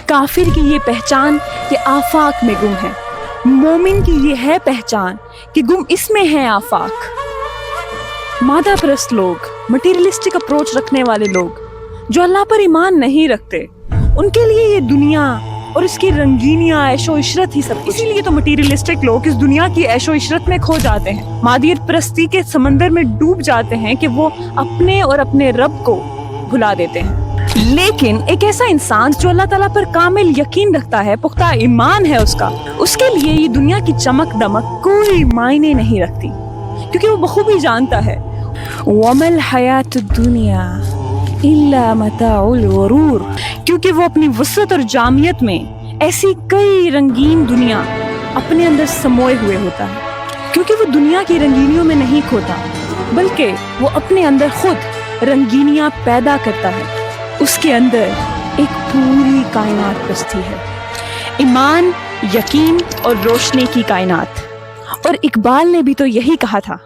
काफिर की ये पहचान कि आफाक में गुम है, मोमिन की ये है पहचान कि गुम इसमें है आफाक। मादा परस्त लोग, मटीरियलिस्टिक अप्रोच रखने वाले लोग जो अल्लाह पर ईमान नहीं रखते, उनके लिए ये दुनिया और इसकी रंगीनियां, ऐशो इशरत ही सब। इसीलिए तो मटीरियलिस्टिक लोग इस दुनिया की ऐशो इशरत में खो जाते हैं, मादियत परस्ती के समंदर में डूब जाते हैं कि वो अपने और अपने रब को भुला देते हैं। लेकिन एक ऐसा इंसान जो अल्लाह ताला पर कामिल यकीन रखता है, पुख्ता ईमान है उसका, उसके लिए ये दुनिया की चमक दमक कोई मायने नहीं रखती, क्योंकि वो बखूबी जानता है वमल हयात दुनिया इल्ला मताउल गुरूर, क्योंकि वो अपनी वसअत और जामियत में ऐसी कई रंगीन दुनिया अपने अंदर समोए हुए होता है, क्योंकि वो दुनिया की रंगीनियों में नहीं खोता, बल्कि वो अपने अंदर खुद रंगीनियां पैदा करता है। उसके अंदर एक पूरी कायनात बसती है, ईमान, यकीन और रोशनी की कायनात। और इकबाल ने भी तो यही कहा था,